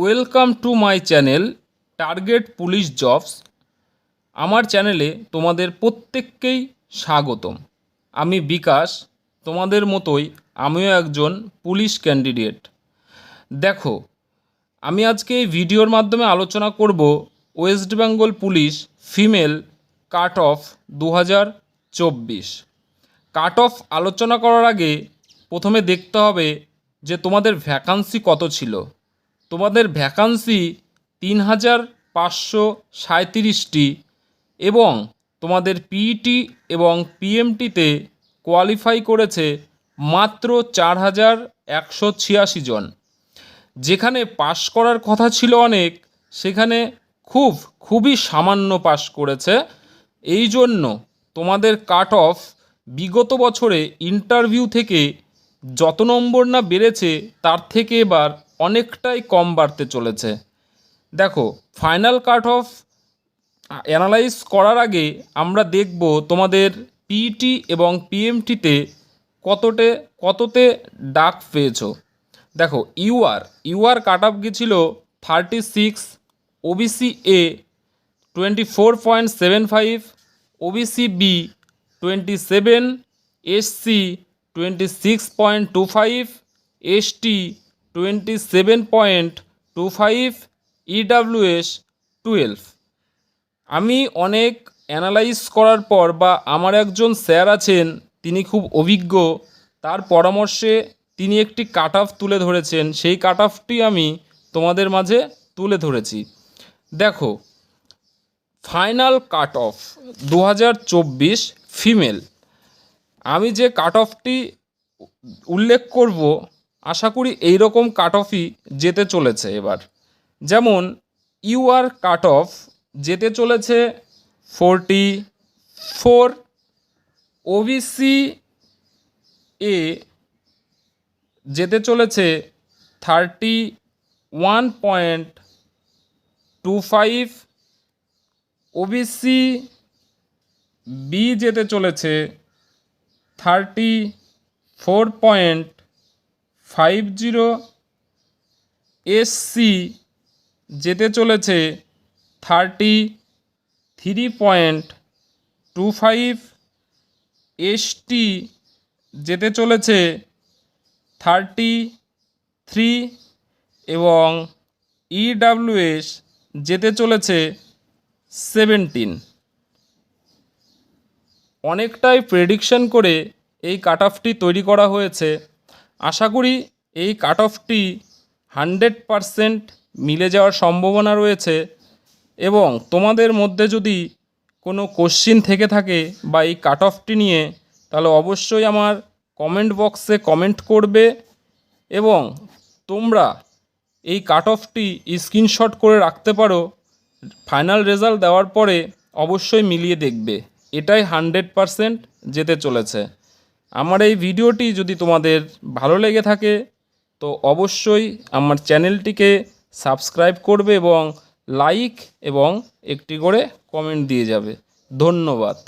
Welcome to my channel target police jobs. আমার চ্যানেলে তোমাদের প্রত্যেককেই স্বাগতম। আমি বিকাশ, তোমাদের মতোই আমিও একজন পুলিশ ক্যান্ডিডেট। দেখো, আমি আজকে এই ভিডিওর মাধ্যমে আলোচনা করব West Bengal police female cut off 2024। Cut off আলোচনা করার আগে প্রথমে দেখতে হবে যে তোমাদের ভ্যাকান্সি কত ছিল। তোমাদের ভ্যাকান্সি 3537টি এবং তোমাদের পিইটি এবং পিএমটিতে কোয়ালিফাই করেছে মাত্র 4186 জন। যেখানে পাশ করার কথা ছিল অনেক, সেখানে খুবই সামান্য পাশ করেছে। এই জন্য তোমাদের কাট অফ বিগত বছরে ইন্টারভিউ থেকে যত নম্বর না বেড়েছে তার থেকে এবার অনেকটাই কম বাড়তে চলেছে। দেখো, ফাইনাল কাট অফ অ্যানালাইজ করার আগে আমরা দেখব তোমাদের পিইটি এবং পিএমটিতে কততে ডাক পেয়েছো। দেখো, ইউআর কাট অফ গেছিল 36, OBC A 24.75, OBC B 27, SC 26.25, ST 27.25, EWS 12। আমি অনেক অ্যানালাইজ করার পর বা আমার একজন স্যার আছেন, তিনি খুব অভিজ্ঞ, তার পরামর্শে তিনি একটি কাট অফ তুলে ধরেছেন। সেই কাট অফটি আমি তোমাদের মাঝে তুলে ধরেছি। দেখো, ফাইনাল কাট অফ 2024 ফিমেল, আমি যে কাট অফটি উল্লেখ করব আশা করি এই রকম কাট অফই যেতে চলেছে এবার। যেমন ইউআর কাট অফ যেতে চলেছে 44, ওবিসি এ যেতে চলেছে 31.25, ওবিসি বি যেতে চলেছে 34.50, এসসি যেতে চলেছে 33.25, এসটি যেতে চলেছে 33 এবং ইডাব্লিউএস যেতে চলেছে 17। অনেকটাই প্রেডিকশন করে এই কাট অফটি তৈরি করা হয়েছে। আশা করি এই কাট অফটি 100% মিলে যাওয়ার সম্ভাবনা রয়েছে। এবং তোমাদের মধ্যে যদি কোনো কোশ্চিন থেকে থাকে বা এই কাট অফটি নিয়ে, তাহলে অবশ্যই আমার কমেন্ট বক্সে কমেন্ট করবে এবং তোমরা এই কাট অফটি স্ক্রিনশট করে রাখতে পারো। ফাইনাল রেজাল্ট দেওয়ার পরে অবশ্যই মিলিয়ে দেখবে, এটাই 100% যেতে চলেছে। আমার এই ভিডিওটি যদি তোমাদের ভালো লেগে থাকে তো অবশ্যই আমার চ্যানেলটিকে সাবস্ক্রাইব করবে এবং লাইক এবং একটি করে কমেন্ট দিয়ে যাবে। ধন্যবাদ।